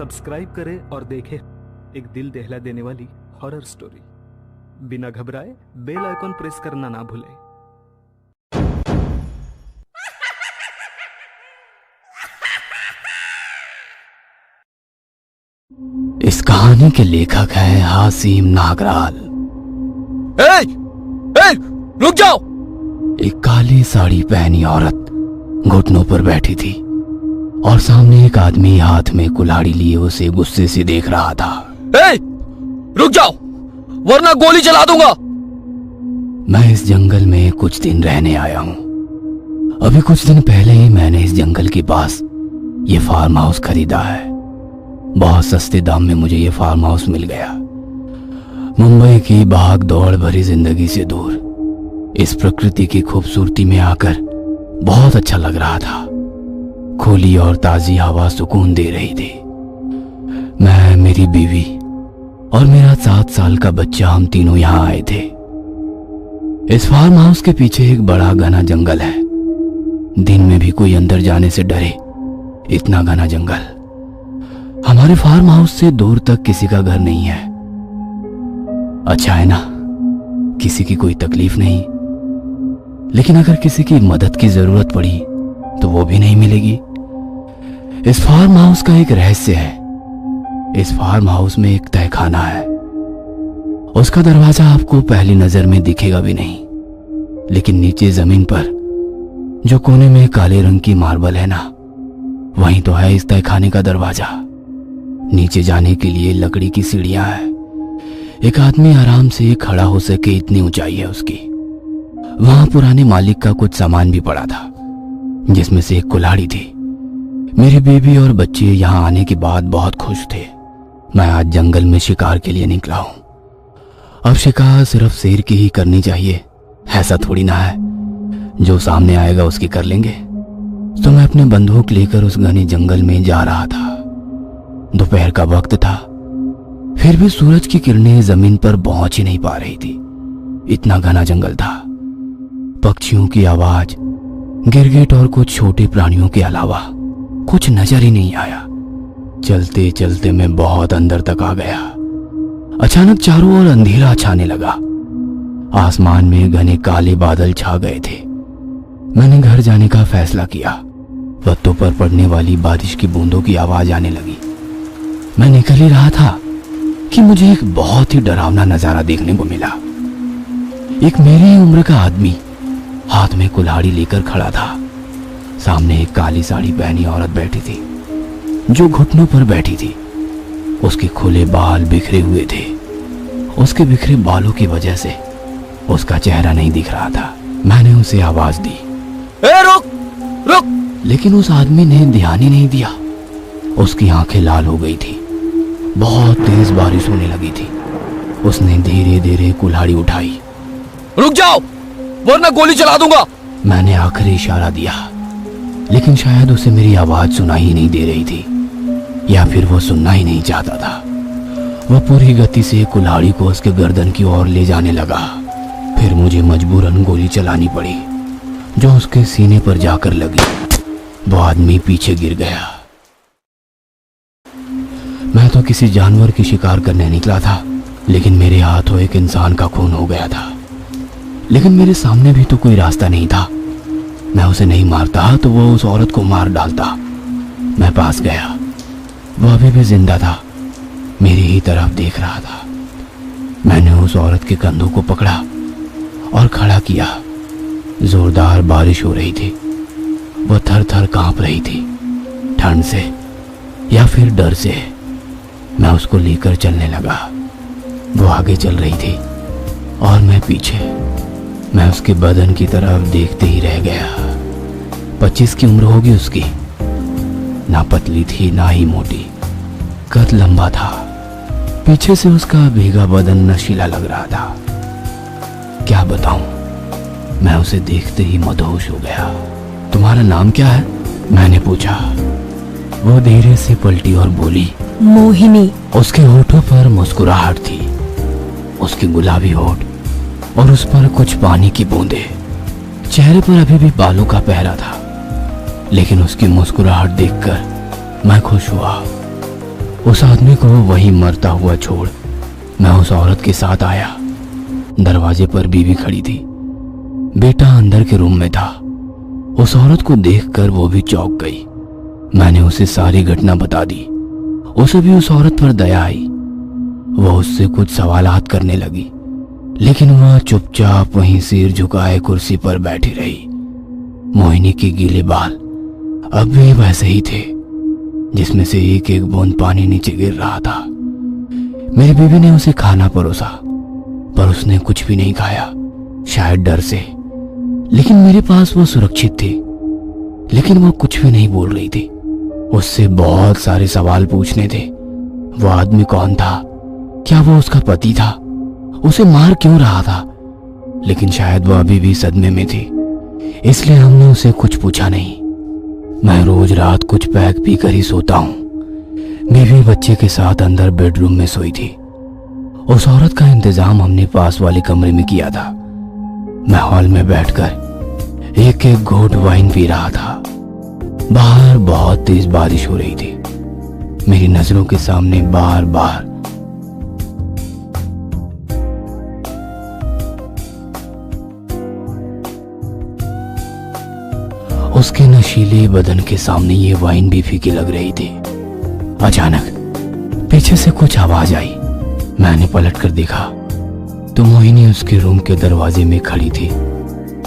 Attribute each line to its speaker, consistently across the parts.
Speaker 1: Subscribe करें और देखें एक दिल दहला देने वाली हॉरर स्टोरी। बिना घबराए बेल आइकॉन प्रेस करना ना भूलें।
Speaker 2: इस कहानी के लेखक हैं हासिम नागराल।
Speaker 3: ए, रुक जाओ।
Speaker 2: एक काली साड़ी पहनी औरत घुटनों पर बैठी थी और सामने एक आदमी हाथ में कुल्हाड़ी लिए उसे गुस्से से देख रहा था।
Speaker 3: रुक जाओ वरना गोली चला दूंगा।
Speaker 2: मैं इस जंगल में कुछ दिन रहने आया हूं। अभी कुछ दिन पहले ही मैंने इस जंगल के पास ये फार्म हाउस खरीदा है। बहुत सस्ते दाम में मुझे ये फार्म हाउस मिल गया। मुंबई की भाग दौड़ भरी जिंदगी से दूर इस प्रकृति की खूबसूरती में आकर बहुत अच्छा लग रहा था। खुली और ताजी हवा सुकून दे रही थी। मैं, मेरी बीवी और मेरा 7 साल का बच्चा, हम तीनों यहाँ आए थे। इस फार्म हाउस के पीछे एक बड़ा घना जंगल है। दिन में भी कोई अंदर जाने से डरे, इतना घना जंगल। हमारे फार्म हाउस से दूर तक किसी का घर नहीं है। अच्छा है ना, किसी की कोई तकलीफ नहीं। लेकिन अगर किसी की मदद की जरूरत पड़ी तो वो भी नहीं मिलेगी। इस फार्म हाउस का एक रहस्य है। इस फार्म हाउस में एक तहखाना है। उसका दरवाजा आपको पहली नजर में दिखेगा भी नहीं, लेकिन नीचे जमीन पर जो कोने में काले रंग की मार्बल है ना, वहीं तो है इस तहखाने का दरवाजा। नीचे जाने के लिए लकड़ी की सीढ़ियां हैं। एक आदमी आराम से खड़ा हो सके इतनी ऊंचाई है उसकी। वहां पुराने मालिक का कुछ सामान भी पड़ा था, जिसमें से एक कुल्हाड़ी थी। मेरी बीवी और बच्चे यहाँ आने के बाद बहुत खुश थे। मैं आज जंगल में शिकार के लिए निकला हूं। अब शिकार सिर्फ शेर की ही करनी चाहिए, ऐसा थोड़ी ना है जो सामने आएगा उसकी कर लेंगे। तो मैं अपने बंदूक लेकर उस घने जंगल में जा रहा था। दोपहर का वक्त था, फिर भी सूरज की किरणें जमीन पर पहुंच ही नहीं पा रही थी। इतना घना जंगल था। पक्षियों की आवाज, गिरगिट और कुछ छोटे प्राणियों के अलावा कुछ नजर ही नहीं आया। चलते चलते मैं बहुत अंदर तक आ गया। अचानक चारों ओर अंधेरा छाने लगा। आसमान में घने काले बादल छा गए थे। मैंने घर जाने का फैसला किया। पत्तों पर पड़ने वाली बारिश की बूंदों की आवाज आने लगी। मैं निकल ही रहा था कि मुझे एक बहुत ही डरावना नजारा देखने को मिला। एक मेरी ही उम्र का आदमी हाथ में कुल्हाड़ी लेकर खड़ा था। सामने एक काली साड़ी पहनी औरत बैठी थी, जो घुटनों पर बैठी थी। उसके खुले बाल बिखरे हुए थे। उसके बिखरे बालों की वजह से उसका चेहरा नहीं दिख रहा था। मैंने उसे आवाज दी,
Speaker 3: रुक रुक।
Speaker 2: लेकिन उस आदमी ने ध्यान ही नहीं दिया। उसकी आंखें लाल हो गई थी। बहुत तेज बारिश होने लगी थी। उसने धीरे धीरे कुल्हाड़ी उठाई।
Speaker 3: रुक जाओ वरना गोली चला दूंगा।
Speaker 2: मैंने आखिरी इशारा दिया, लेकिन शायद उसे मेरी आवाज सुनाई ही नहीं दे रही थी, या फिर वो सुनना ही नहीं चाहता था। वह पूरी गति से कुल्हाड़ी को उसके गर्दन की ओर ले जाने लगा। फिर मुझे मजबूरन गोली चलानी पड़ी, जो उसके सीने पर जाकर लगी। वो आदमी पीछे गिर गया। मैं तो किसी जानवर की शिकार करने निकला था, लेकिन मेरे हाथों एक इंसान का खून हो गया था। लेकिन मेरे सामने भी तो कोई रास्ता नहीं था। मैं उसे नहीं मारता तो वो उस औरत को मार डालता। मैं पास गया। वो अभी भी जिंदा था, मेरी ही तरफ देख रहा था। मैंने उस औरत के कंधों को पकड़ा और खड़ा किया। जोरदार बारिश हो रही थी। वो थर थर कांप रही थी, ठंड से या फिर डर से। मैं उसको लेकर चलने लगा। वो आगे चल रही थी और मैं पीछे। मैं उसके बदन की तरफ देखते ही रह गया। 25 की उम्र होगी उसकी। ना पतली थी ना ही मोटी, कद लंबा था। पीछे से उसका भीगा बदन नशीला लग रहा था। क्या बताऊं, मैं उसे देखते ही मदहोश हो गया। तुम्हारा नाम क्या है? मैंने पूछा। वो धीरे से पलटी और बोली,
Speaker 4: मोहिनी।
Speaker 2: उसके होठों पर मुस्कुराहट थी। उसके गुलाबी होठ और उस पर कुछ पानी की बूंदें। चेहरे पर अभी भी बालों का पहरा था, लेकिन उसकी मुस्कुराहट देखकर मैं खुश हुआ। उस आदमी को वहीं मरता हुआ छोड़ मैं उस औरत के साथ आया। दरवाजे पर बीवी खड़ी थी, बेटा अंदर के रूम में था। उस औरत को देखकर वो भी चौंक गई। मैंने उसे सारी घटना बता दी। उसे भी उस औरत पर दया आई। वो उससे कुछ सवालात करने लगी, लेकिन वह चुपचाप वहीं सिर झुकाए कुर्सी पर बैठी रही। मोहिनी के गीले बाल अब भी वैसे ही थे, जिसमें से एक एक बूंद पानी नीचे गिर रहा था। मेरी बीवी ने उसे खाना परोसा, पर उसने कुछ भी नहीं खाया, शायद डर से। लेकिन मेरे पास वो सुरक्षित थी, लेकिन वो कुछ भी नहीं बोल रही थी। उससे बहुत सारे सवाल पूछने थे। वो आदमी कौन था? क्या वो उसका पति था? उसे मार क्यों रहा था? लेकिन शायद वो अभी भी सदमे में थी, इसलिए हमने उसे कुछ पूछा नहीं। मैं रोज रात कुछ पैक पीकर ही सोता हूँ। बीवी बच्चे के साथ अंदर बेडरूम में सोई थी। उस औरत का इंतजाम हमने पास वाले कमरे में किया था। मैं हॉल में बैठकर एक एक घूंट वाइन पी रहा था। बाहर बहुत तेज बारिश हो रही थी। मेरी नजरों के सामने बार बार उसके नशीले बदन के सामने ये वाइन भी फीकी लग रही थी। अचानक पीछे से कुछ आवाज आई। मैंने पलट कर देखा तो मोहिनी उसके रूम के दरवाजे में खड़ी थी,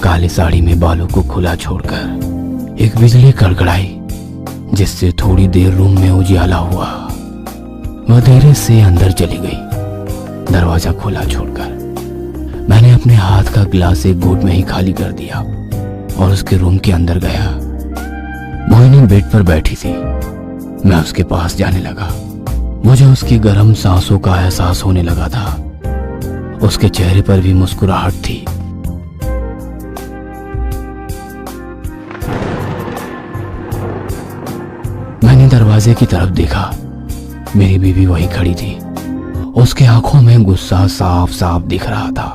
Speaker 2: काली साड़ी में बालों को खुला छोड़कर। एक बिजली कड़कड़ाई, जिससे थोड़ी देर रूम में उजियाला हुआ। वह धीरे से अंदर चली गई, दरवाजा खुला छोड़कर। मैंने अपने हाथ का गिलास एक घूंट में ही खाली कर दिया और उसके रूम के अंदर गया। मोहिनी बेड पर बैठी थी। मैं उसके पास जाने लगा। मुझे उसकी गर्म सांसों का एहसास होने लगा था। उसके चेहरे पर भी मुस्कुराहट थी। मैंने दरवाजे की तरफ देखा। मेरी बीवी वहीं खड़ी थी। उसके आंखों में गुस्सा साफ साफ दिख रहा था।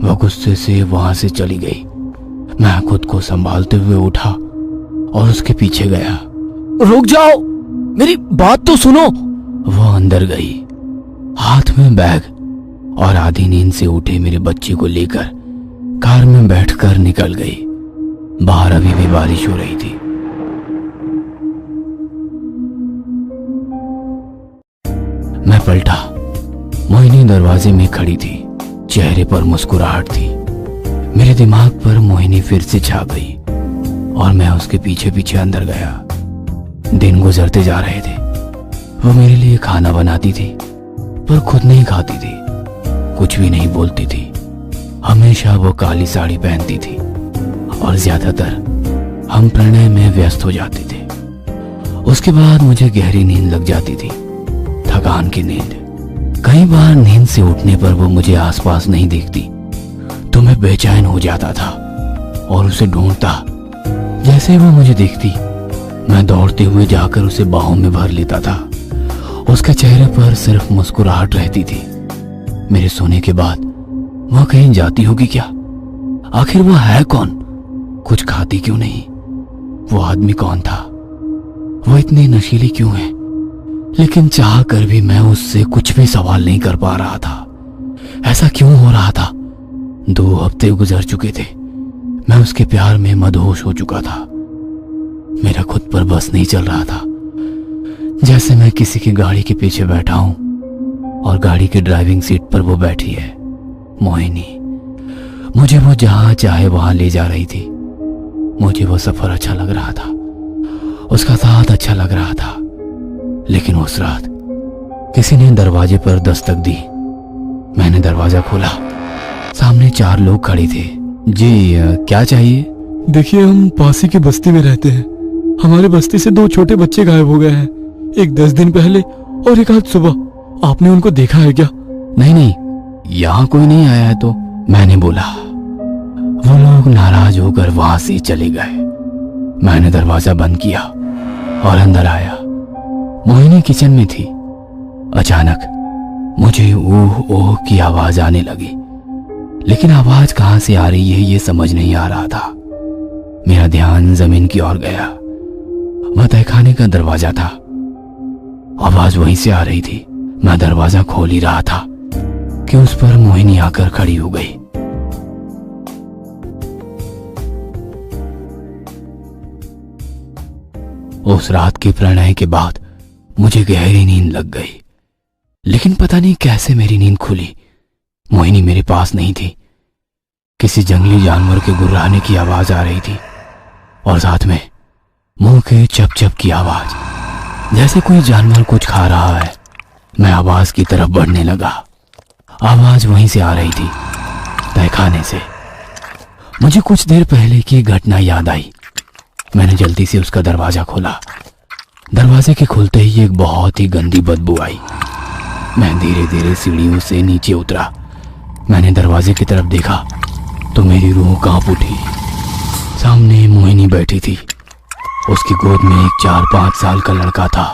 Speaker 2: वह गुस्से से वहां से चली गई। मैं खुद को संभालते हुए उठा और उसके पीछे गया।
Speaker 3: रुक जाओ, मेरी बात तो सुनो।
Speaker 2: वह अंदर गई, हाथ में बैग और आधी नींद से उठे मेरे बच्चे को लेकर कार में बैठकर निकल गई। बाहर अभी भी बारिश हो रही थी। मैं पलटा। मोहिनी दरवाजे में खड़ी थी, चेहरे पर मुस्कुराहट थी। मेरे दिमाग पर मोहिनी फिर से छा गई और मैं उसके पीछे पीछे अंदर गया। दिन गुजरते जा रहे थे। वो मेरे लिए खाना बनाती थी, पर खुद नहीं खाती थी, कुछ भी नहीं बोलती थी। हमेशा वो काली साड़ी पहनती थी और ज्यादातर हम प्रणय में व्यस्त हो जाते थे। उसके बाद मुझे गहरी नींद लग जाती थी, थकान की नींद। कई बार नींद से उठने पर वो मुझे आसपास नहीं देखती तो मैं बेचैन हो जाता था और उसे ढूंढता। जैसे वो मुझे देखती, मैं दौड़ते हुए जाकर उसे बाहों में भर लेता था। उसके चेहरे पर सिर्फ मुस्कुराहट रहती थी। मेरे सोने के बाद वह कहीं जाती होगी क्या? आखिर वो है कौन? कुछ खाती क्यों नहीं? वो आदमी कौन था? वो इतनी नशीली क्यों है? लेकिन चाह कर भी मैं उससे कुछ भी सवाल नहीं कर पा रहा था। ऐसा क्यों हो रहा था? 2 हफ्ते गुजर चुके थे। मैं उसके प्यार में मदहोश हो चुका था। मेरा खुद पर बस नहीं चल रहा था। जैसे मैं किसी की गाड़ी के पीछे बैठा हूं और गाड़ी की ड्राइविंग सीट पर वो बैठी है, मोहिनी। मुझे वो जहां चाहे वहां ले जा रही थी। मुझे वो सफर अच्छा लग रहा था, उसका साथ अच्छा लग रहा था। लेकिन उस रात किसी ने दरवाजे पर दस्तक दी। मैंने दरवाजा खोला। सामने 4 लोग खड़े थे। जी, क्या चाहिए?
Speaker 4: देखिए, हम पासी की बस्ती में रहते हैं। हमारे बस्ती से 2 छोटे बच्चे गायब हो गए हैं, एक 10 दिन पहले और एक आज सुबह। आपने उनको देखा है क्या?
Speaker 2: नहीं, यहाँ कोई नहीं आया है तो, मैंने बोला। वो लोग नाराज होकर वहां से चले गए। मैंने दरवाजा बंद किया और अंदर आया। मोहिनी किचन में थी। अचानक मुझे ओह ओह की आवाज आने लगी, लेकिन आवाज कहां से आ रही है ये समझ नहीं आ रहा था। मेरा ध्यान जमीन की ओर गया। वह तहखाने का दरवाजा था आवाज वहीं से आ रही थी। मैं दरवाजा खोल ही रहा था कि उस पर मोहिनी आकर खड़ी हो गई। उस रात के प्रणय के बाद मुझे गहरी नींद लग गई, लेकिन पता नहीं कैसे मेरी नींद खुली। मोहिनी मेरे पास नहीं थी। किसी जंगली जानवर के गुर्राने की आवाज आ रही थी और साथ में मुंह के चप चप की आवाज, जैसे कोई जानवर कुछ खा रहा है। मैं आवाज की तरफ बढ़ने लगा। आवाज वहीं से आ रही थी, तहखाने से। मुझे कुछ देर पहले की घटना याद आई। मैंने जल्दी से उसका दरवाजा खोला। दरवाजे के खुलते ही एक बहुत ही गंदी बदबू आई। मैं धीरे धीरे सीढ़ियों से नीचे उतरा। मैंने दरवाजे की तरफ देखा तो मेरी रूह कांप उठी। सामने मोहिनी बैठी थी। उसकी गोद में एक 4-5 साल का लड़का था।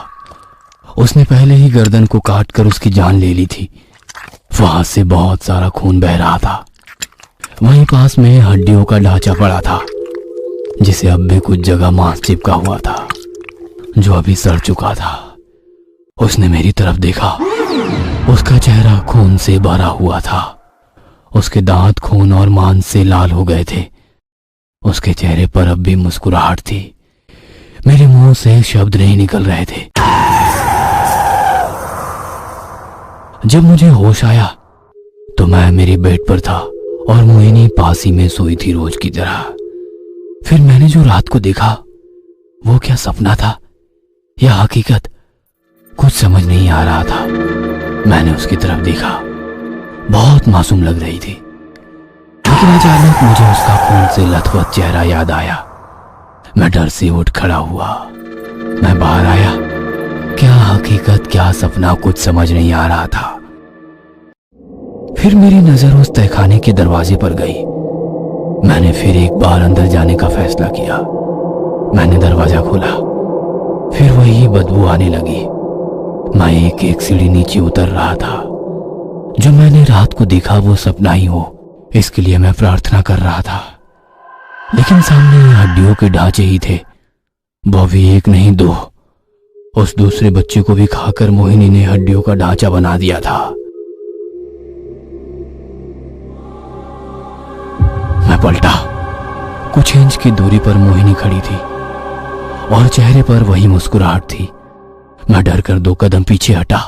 Speaker 2: उसने पहले ही गर्दन को काट कर उसकी जान ले ली थी। वहां से बहुत सारा खून बह रहा था। वहीं पास में हड्डियों का ढांचा पड़ा था, जिसे अब भी कुछ जगह मांस चिपका हुआ था, जो अभी सड़ चुका था। उसने मेरी तरफ देखा। उसका चेहरा खून से भरा हुआ था। उसके दांत खून और मांस से लाल हो गए थे। उसके चेहरे पर अब भी मुस्कुराहट थी। मेरे मुंह से शब्द नहीं निकल रहे थे। जब मुझे होश आया तो मैं मेरे बेड पर था और मोहिनी पास ही में सोई थी रोज की तरह। फिर मैंने जो रात को देखा वो क्या सपना था या हकीकत, कुछ समझ नहीं आ रहा था। मैंने उसकी तरफ देखा। बहुत मासूम लग रही थी, लेकिन अचानक मुझे उसका खून से लथपथ चेहरा याद आया। मैं डर से उठ खड़ा हुआ। मैं बाहर आया। क्या हकीकत क्या सपना, कुछ समझ नहीं आ रहा था। फिर मेरी नजर उस तहखाने के दरवाजे पर गई। मैंने फिर एक बार अंदर जाने का फैसला किया। मैंने दरवाजा खोला। फिर वही बदबू आने लगी। मैं एक एक सीढ़ी नीचे उतर रहा था। जो मैंने रात को देखा वो सपना ही हो, इसके लिए मैं प्रार्थना कर रहा था। लेकिन सामने हड्डियों के ढांचे ही थे, वो भी एक नहीं दो। उस दूसरे बच्चे को भी खाकर मोहिनी ने हड्डियों का ढांचा बना दिया था। मैं पलटा। कुछ इंच की दूरी पर मोहिनी खड़ी थी और चेहरे पर वही मुस्कुराहट थी। मैं डर कर 2 कदम पीछे हटा।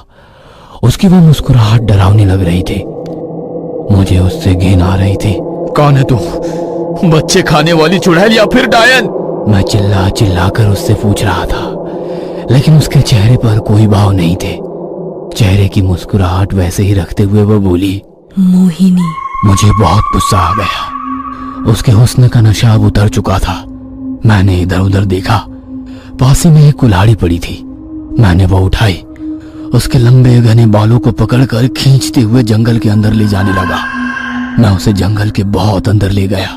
Speaker 2: उसकी वो मुस्कुराहट डरावनी लग रही थी। मुझे उससे घिन आ रही थी।
Speaker 3: कौन है तू? बच्चे खाने वाली चुड़ैल या फिर डायन?
Speaker 2: मैं चिल्ला चिल्ला कर उससे पूछ रहा था, लेकिन उसके चेहरे पर कोई भाव नहीं थे। चेहरे की मुस्कुराहट वैसे ही रखते हुए वो बोली,
Speaker 5: मोहिनी।
Speaker 2: मुझे बहुत गुस्सा आ गया। उसके हुस्न का नशा अब उतर चुका था। मैंने इधर उधर देखा। पास ही में एक कुल्हाड़ी पड़ी थी। मैंने वो उठाई। उसके लंबे घने बालों को पकड़कर खींचते हुए जंगल के अंदर ले जाने लगा। मैं उसे जंगल के बहुत अंदर ले गया।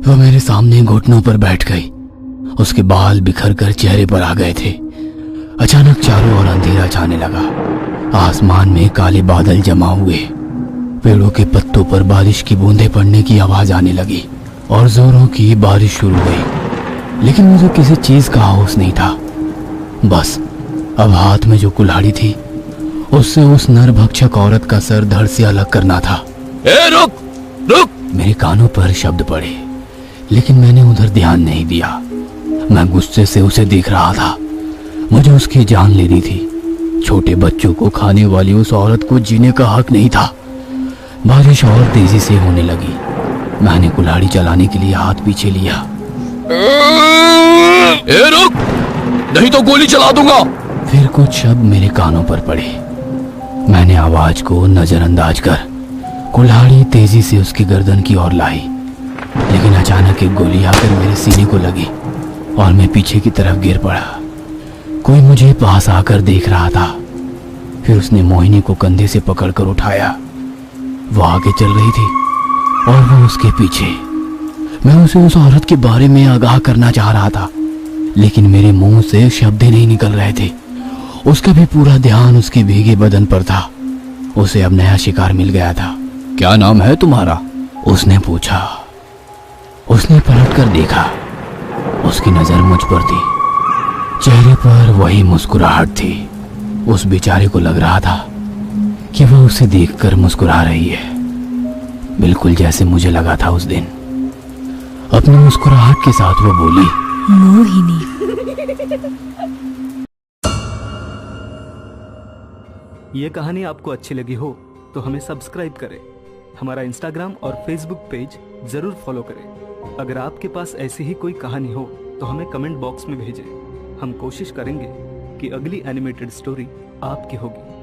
Speaker 2: वो मेरे सामने घुटनों पर बैठ गई। उसके बाल बिखर कर चेहरे पर आ गए थे। अचानक चारों ओर अंधेरा छाने लगा। आसमान में काले बादल जमा हुए। पेड़ों के पत्तों पर बारिश की बूंदें पड़ने की आवाज आने लगी और जोरों की बारिश शुरू हुई। लेकिन मुझे किसी चीज का होश नहीं था। बस अब हाथ में जो कुल्हाड़ी थी उससे उस नरभक्षक औरत का सर धड़ से अलग करना था।
Speaker 3: ए, रुक रुक!
Speaker 2: मेरे कानों पर शब्द पड़े, लेकिन मैंने उधर ध्यान नहीं दिया। मैं गुस्से से उसे देख रहा था। मुझे उसकी जान लेनी थी। छोटे बच्चों को खाने वाली उस औरत को जीने का हक नहीं था। बारिश और तेजी से होने लगी। मैंने कुल्हाड़ी चलाने के लिए हाथ पीछे लिया।
Speaker 3: ए, रुक! नहीं तो गोली चला दूंगा।
Speaker 2: फिर कुछ शब्द मेरे कानों पर पड़े। मैंने आवाज को नजरअंदाज कर कुल्हाड़ी तेजी से उसकी गर्दन की ओर लाई, लेकिन अचानक एक गोली आकर मेरे सीने को लगी और मैं पीछे की तरफ गिर पड़ा। कोई मुझे पास आकर देख रहा था। फिर उसने मोहिनी को कंधे से पकड़कर उठाया। वो आगे चल रही थी और वो उसके पीछे। मैं उसे उस औरत के बारे में आगाह करना चाह रहा था, लेकिन मेरे मुंह से शब्द ही नहीं निकल रहे थे। उसका भी पूरा ध्यान उसके भीगे बदन पर था। उसे अब नया शिकार मिल गया था।
Speaker 3: क्या नाम है तुम्हारा?
Speaker 2: उसने पूछा। उसने पलट कर देखा। उसकी नजर मुझ पर थी। चेहरे पर वही मुस्कुराहट थी। उस बेचारे को लग रहा था कि वह उसे देखकर मुस्कुरा रही है, बिल्कुल जैसे मुझे लगा था उस दिन। अपनी मुस्कुराहट के साथ वो बोली,
Speaker 5: मोहिनी।
Speaker 1: ये कहानी आपको अच्छी लगी हो तो हमें सब्सक्राइब करें, हमारा इंस्टाग्राम और फेसबुक पेज जरूर फॉलो करें। अगर आपके पास ऐसी ही कोई कहानी हो तो हमें कमेंट बॉक्स में भेजें। हम कोशिश करेंगे कि अगली एनिमेटेड स्टोरी आपकी होगी।